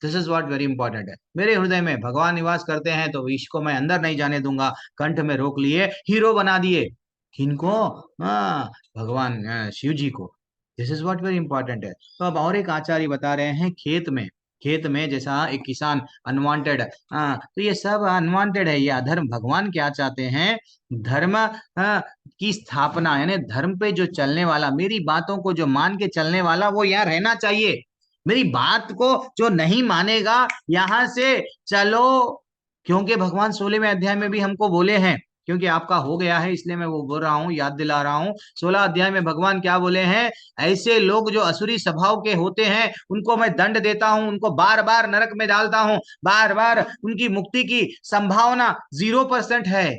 this is what very important है, मेरे हृदय में भगवान निवास करते हैं तो विष को मैं अंदर नहीं जाने दूंगा। कंठ में रोक लिए, हीरो बना दिए। किनको? भगवान शिव जी को। This is what very important है। तो अब और एक आचार्य बता रहे हैं, खेत में जैसा एक किसान अनवांटेड, तो ये सब अनवांटेड है, ये अधर्म। भगवान क्या चाहते हैं, धर्म की स्थापना, यानी धर्म पे जो चलने वाला, मेरी बातों को जो मान के चलने वाला, वो यहाँ रहना चाहिए। मेरी बात को जो नहीं मानेगा, यहां से चलो। क्योंकि भगवान 16वें अध्याय में भी हमको बोले हैं, क्योंकि आपका हो गया है इसलिए मैं वो बोल रहा हूँ, याद दिला रहा हूँ। 16 अध्याय में भगवान क्या बोले हैं, ऐसे लोग जो असुरी स्वभाव के होते हैं उनको मैं दंड देता हूँ, उनको बार बार नरक में डालता हूँ, बार बार उनकी मुक्ति की संभावना 0% है।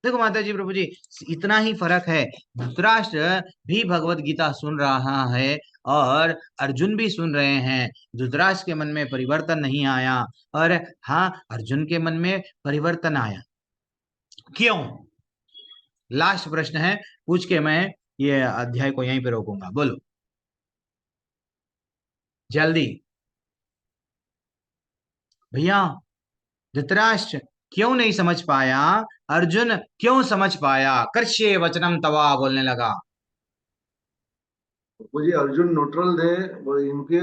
देखो माता जी, प्रभु जी, इतना ही फर्क है। धृतराष्ट्र भी भगवत गीता सुन रहा है और अर्जुन भी सुन रहे हैं। धृतराष्ट्र के मन में परिवर्तन नहीं आया, और हाँ, अर्जुन के मन में परिवर्तन आया। क्यों? लास्ट प्रश्न है, पूछ के मैं ये अध्याय को यहीं पे रोकूंगा। बोलो जल्दी भैया। धृतराष्ट्र क्यों नहीं समझ पाया, अर्जुन क्यों समझ पाया? कर्ष्ये वचनम तवा बोलने लगा। वो जी अर्जुन न्यूट्रल थे, वो इनके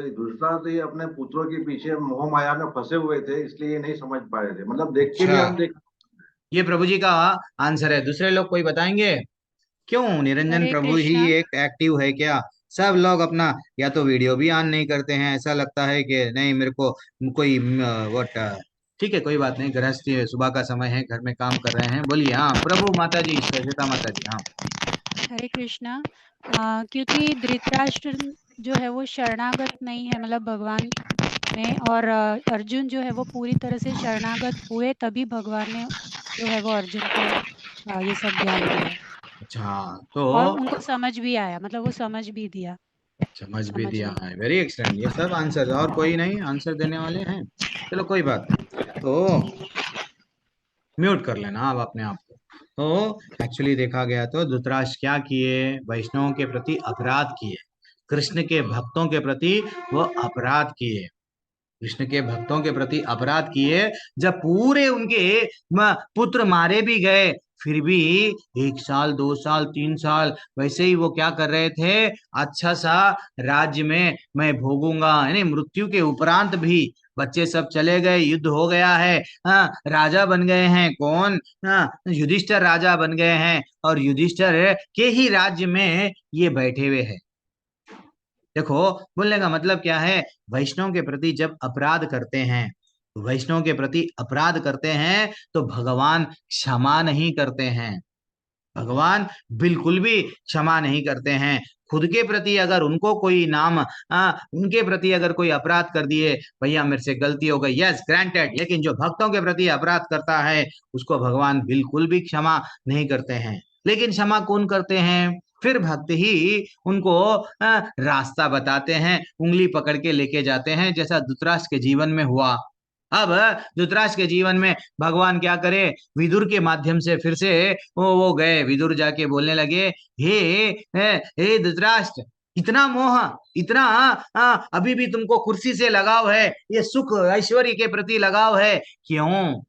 धृतराष्ट्र ये अपने पुत्रों के पीछे मोह माया में फंसे हुए थे, इसलिए ये नहीं समझ पा रहे थे। मतलब देख के भी अच्छा, हम देख। ये प्रभु जी का आंसर है। दूसरे लोग कोई बताएंगे? क्यों निरंजन हरे प्रभु ही कृष्णा। एक एक्टिव है क्या? सब लोग अपना या तो वीडियो भी ऑन नहीं करते हैं, ऐसा लगता है कि नहीं मेरे को कोई व्हाट। ठीक है, कोई बात नहीं, गृहस्थी है, सुबह का समय है, घर में काम कर रहे हैं। बोलिए। हाँ प्रभु माता जी, श्वेता माता जी। हाँ हरे कृष्णा। क्योंकि धृतराष्ट्र जो है वो शरणागत नहीं है, मतलब भगवान में, और अर्जुन जो है वो पूरी तरह से शरणागत हुए, तभी भगवान ने जो है वो अर्जुन को ये सब ज्ञान दिया, अच्छा, और तो उनको समझ भी आया, मतलब वो समझ भी दिया, समझ भी समझ दिया लिया। है। वेरी एक्सलेंट, ये सब आंसर, और कोई नहीं आंसर देने वाले हैं? चलो कोई बात नहीं, तो म्यूट कर लेना आप अपने आप को। तो एक्चुअली देखा गया तो धृतराष्ट्र क्या किए, वैष्णवों के प्रति अपराध किए, कृष्ण के भक्तों के प्रति वो अपराध किए, कृष्ण के भक्तों के प्रति अपराध किए। जब पूरे उनके पुत्र मारे भी गए, फिर भी 1 साल 2 साल 3 साल वैसे ही वो क्या कर रहे थे, अच्छा सा राज्य में मैं भोगूंगा, यानी मृत्यु के उपरांत भी। बच्चे सब चले गए, युद्ध हो गया है, हाँ राजा बन गए हैं, कौन? हाँ, युधिष्ठिर राजा बन गए हैं, और युधिष्ठिर के ही राज्य में ये बैठे हुए हैं। देखो बोलने का मतलब क्या है, वैष्णव के प्रति जब अपराध करते हैं, वैष्णव के प्रति अपराध करते हैं, तो भगवान क्षमा नहीं करते हैं। भगवान बिल्कुल भी क्षमा नहीं करते हैं। खुद के प्रति अगर उनको कोई नाम, उनके प्रति अगर कोई अपराध कर दिए, भैया मेरे से गलती हो गई, यस ग्रांटेड, लेकिन जो भक्तों के प्रति अपराध करता है उसको भगवान बिल्कुल भी क्षमा नहीं करते हैं। लेकिन क्षमा कौन करते हैं? फिर भक्त ही उनको रास्ता बताते हैं, उंगली पकड़ के लेके जाते हैं, जैसा धृतराष्ट्र के जीवन में हुआ। अब धृतराष्ट्र के जीवन में भगवान क्या करे, विदुर के माध्यम से फिर से वो गए, विदुर जाके बोलने लगे, हे धृतराष्ट्र, इतना मोह, इतना अभी भी तुमको कुर्सी से लगाव है, ये सुख ऐश्वर्य के प्रति लगाव है, क्यों?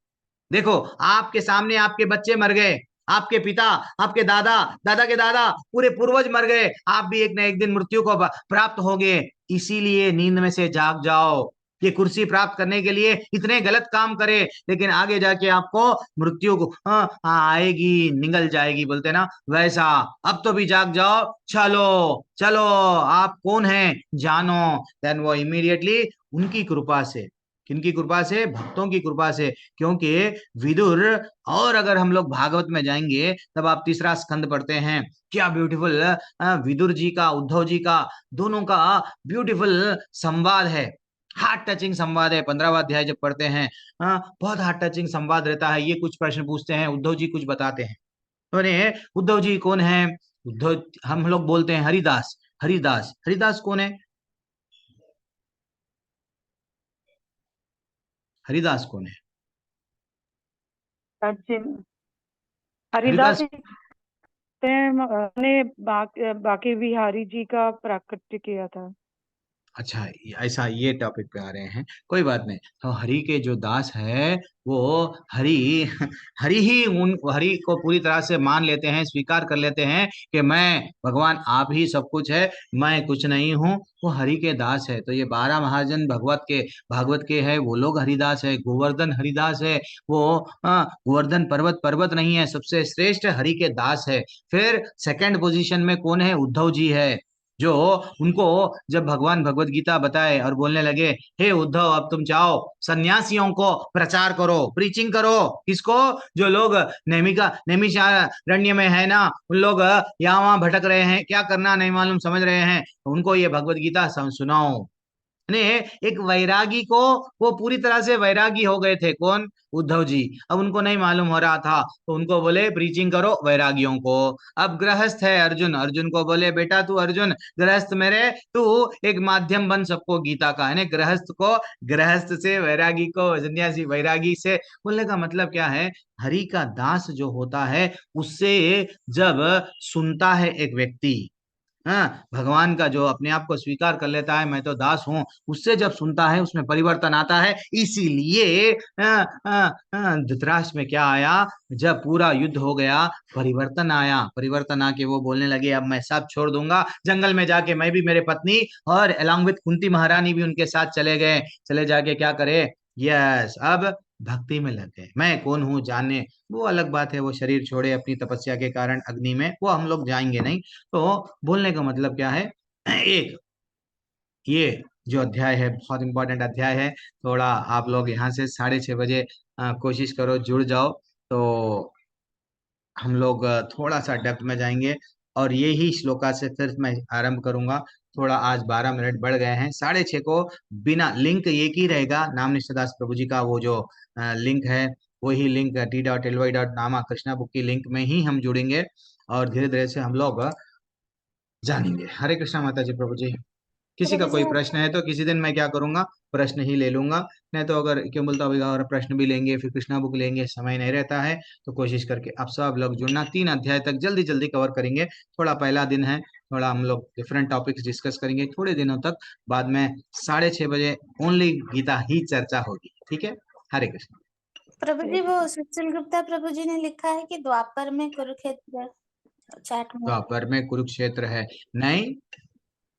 देखो आपके सामने आपके बच्चे मर गए, आपके पिता, आपके दादा, दादा के दादा, पूरे पूर्वज मर गए, आप भी एक न एक दिन मृत्यु को प्राप्त होगे, इसीलिए नींद में से जाग जाओ। ये कुर्सी प्राप्त करने के लिए इतने गलत काम करे, लेकिन आगे जाके आपको मृत्यु को आएगी, निगल जाएगी, बोलते ना वैसा। अब तो भी जाग जाओ, चलो चलो, आप कौन हैं जानो। देन वो इमीडिएटली उनकी कृपा से, किनकी कृपा से, भक्तों की कृपा से, क्योंकि विदुर, और अगर हम लोग भागवत में जाएंगे तब आप तीसरा स्कंद पढ़ते हैं, क्या ब्यूटीफुल विदुर जी का, उद्धव जी का, दोनों का ब्यूटीफुल संवाद है, हार्ट टचिंग संवाद है। 15वां अध्याय जब पढ़ते हैं, बहुत हार्ट टचिंग संवाद रहता है। ये कुछ प्रश्न पूछते हैं, उद्धव जी कुछ बताते हैं। अरे उद्धव जी कौन है? उद्धव, हम लोग बोलते हैं हरिदास, हरिदास, हरिदास कौन है? हरिदास कौन है? हरिदास हरिदास, ने बाके बिहारी जी का प्राकट्य किया था। अच्छा ऐसा, ये टॉपिक पे आ रहे हैं, कोई बात नहीं। तो हरि के जो दास है वो हरि हरि ही, उन हरि को पूरी तरह से मान लेते हैं, स्वीकार कर लेते हैं कि मैं भगवान, आप ही सब कुछ है, मैं कुछ नहीं हूँ। वो हरि के दास है। तो ये 12 महाजन भागवत के है, वो लोग हरिदास है। गोवर्धन हरिदास है, वो गोवर्धन पर्वत पर्वत नहीं है, सबसे श्रेष्ठ हरि के दास है। फिर सेकंड पोजीशन में कौन है? उद्धव जी है, जो उनको जब भगवान भगवत गीता बताए और बोलने लगे, हे उद्धव, अब तुम जाओ सन्यासियों को प्रचार करो, प्रीचिंग करो। किसको? जो लोग नैमिषारण्य में है ना, उन लोग यहाँ वहां भटक रहे हैं, क्या करना नहीं मालूम, समझ रहे हैं, उनको ये भगवत गीता सुनाओ ने। एक वैरागी को, वो पूरी तरह से वैरागी हो गए थे, कौन? उद्धव जी। अब उनको नहीं मालूम हो रहा था, तो उनको बोले प्रीचिंग करो वैरागियों को। अब गृहस्थ है अर्जुन, अर्जुन को बोले बेटा तू अर्जुन गृहस्थ मेरे, तू एक माध्यम बन सबको गीता का, है ना। गृहस्थ को, गृहस्थ से वैरागी को, सन्यासी वैरागी से, बोलने का मतलब क्या है? हरि का दास जो होता है, उससे जब सुनता है एक व्यक्ति, हाँ, भगवान का जो अपने आप को स्वीकार कर लेता है, मैं तो दास हूँ, उससे जब सुनता है उसमें परिवर्तन आता है। इसीलिए धृतराष्ट्र में क्या आया? जब पूरा युद्ध हो गया, परिवर्तन आया, परिवर्तन आके वो बोलने लगे अब मैं सब छोड़ दूंगा, जंगल में जाके मैं भी, मेरे पत्नी और अलॉन्ग विथ कुंती महारानी भी उनके साथ चले गए। चले जाके क्या करे? यस, अब भक्ति में लग गए। मैं कौन हूँ जानने, वो अलग बात है, वो शरीर छोड़े अपनी तपस्या के कारण अग्नि में, वो हम लोग जाएंगे नहीं। तो बोलने का मतलब क्या है? एक ये जो अध्याय है बहुत इंपॉर्टेंट अध्याय है। थोड़ा आप लोग यहाँ से 6:30 बजे कोशिश करो जुड़ जाओ, तो हम लोग थोड़ा सा डेप्थ में जाएंगे। और ये ही श्लोका से फिर मैं आरंभ करूंगा। थोड़ा आज 12 मिनट बढ़ गए हैं, 6:30 को बिना लिंक एक ही रहेगा, नाम निष्ठादास प्रभु जी का वो जो लिंक है, वही लिंक t.ly.nama कृष्णा बुक की लिंक में ही हम जुड़ेंगे, और धीरे धीरे से हम लोग जानेंगे। हरे कृष्णा माता जी, प्रभु जी। किसी का प्रभु कोई जी, प्रश्न है तो किसी दिन मैं क्या करूंगा, प्रश्न ही ले लूंगा। नहीं तो अगर क्यों बोलता होगा, और प्रश्न भी लेंगे फिर कृष्णा बुक लेंगे, समय नहीं रहता है। तो कोशिश करके आप सब लोग जुड़ना, 3 अध्याय तक जल्दी जल्दी कवर करेंगे। थोड़ा पहला दिन है, थोड़ा हम लोग डिफरेंट टॉपिक्स डिस्कस करेंगे थोड़े दिनों तक। बाद में 6:30 बजे ओनली गीता ही चर्चा होगी, ठीक है। हरे कृष्ण। प्रभु जी, वो सुशील गुप्ता प्रभु जी ने लिखा है कि द्वापर में कुरुक्षेत्र, चैट में। द्वापर में कुरुक्षेत्र है? नहीं,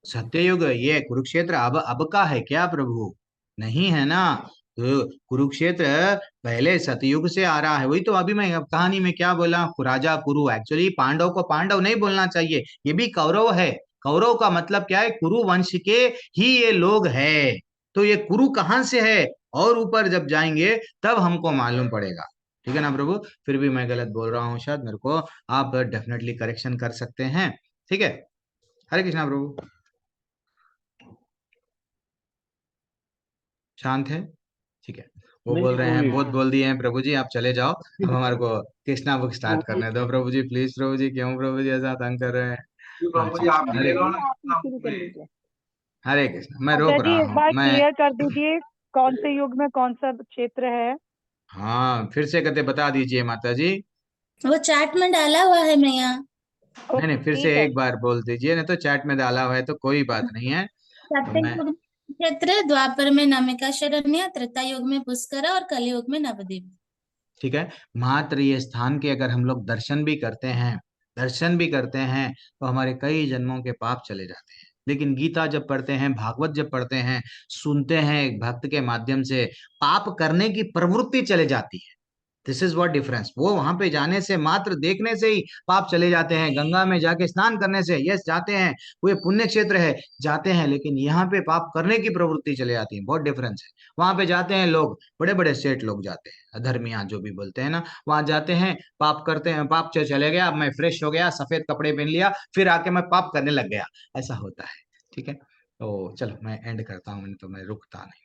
सत्ययुग, ये कुरुक्षेत्र अब का है क्या प्रभु? नहीं है ना। तो कुरुक्षेत्र पहले सतयुग से आ रहा है। वही तो अभी मैं कहानी में क्या बोला, राजा कुरु, एक्चुअली पांडव को पांडव नहीं बोलना चाहिए, ये भी कौरव है। कौरव का मतलब क्या है? कुरु वंश के ही ये लोग है। तो ये कुरु कहाँ से है, और ऊपर जब जाएंगे तब हमको मालूम पड़ेगा, ठीक है ना प्रभु। फिर भी मैं गलत बोल रहा हूँ शायद, मेरे को आप डेफिनेटली करेक्शन कर सकते हैं, ठीक है। हरे कृष्णा प्रभु। शांत है, ठीक है। वो नहीं बोल रहे हैं, नहीं, बहुत बोल दिए हैं प्रभु जी, आप चले जाओ, अब हमारे को कृष्णा बुक स्टार्ट वो करने दो प्रभु जी, प्लीज प्रभु जी। क्यों प्रभु जी ऐसा तंग कर रहे हैं? प्रभु जी अच्छा, आप हरे चले गए ना आप कृष्णा शुरू बुक कर में। लीजिए। हरे कृष्ण, मैं माता रोक जी रहा एक हूँ बार मैं। क्लियर कर दीजिए, कौन से युग में कौन सा क्षेत्र है? हाँ, फिर से कहते बता दीजिए माता जी। वो चैट में डाला हुआ है मैं यहाँ। नहीं नहीं, ओके फिर से ठीक है। एक बार बोल दीजिए, नहीं तो चैट में डाला हुआ है तो कोई बात नहीं है। अब मैं, सत्ययुग में क्षेत्र, द्वापर में नमिका शरण्य, त्रेता युग में पुष्कर और कलयुग में नवद्वीप। ठीक है, मात्र ये स्थान के अगर हम लोग दर्शन भी करते हैं, दर्शन भी करते हैं, तो हमारे कई जन्मों के पाप चले जाते हैं। लेकिन गीता जब पढ़ते हैं, भागवत जब पढ़ते हैं, सुनते हैं एक भक्त के माध्यम से, पाप करने की प्रवृत्ति चले जाती है। This is what difference. वो वहां पे जाने से, मात्र देखने से ही पाप चले जाते हैं। गंगा में जाके स्नान करने से यस जाते हैं, वो ये पुण्य क्षेत्र है, जाते हैं, लेकिन यहाँ पे पाप करने की प्रवृत्ति चले जाती है। बहुत डिफरेंस है। वहां पे जाते हैं लोग, बड़े बड़े सेठ लोग जाते हैं, अधर्मिया जो भी बोलते हैं ना, वहां जाते हैं, पाप करते हैं, पाप चले गया, अब मैं फ्रेश हो गया, सफेद कपड़े पहन लिया, फिर आके मैं पाप करने लग गया, ऐसा होता है। ठीक है, तो चलो मैं एंड करता हूँ, तो मैं रुकता नहीं।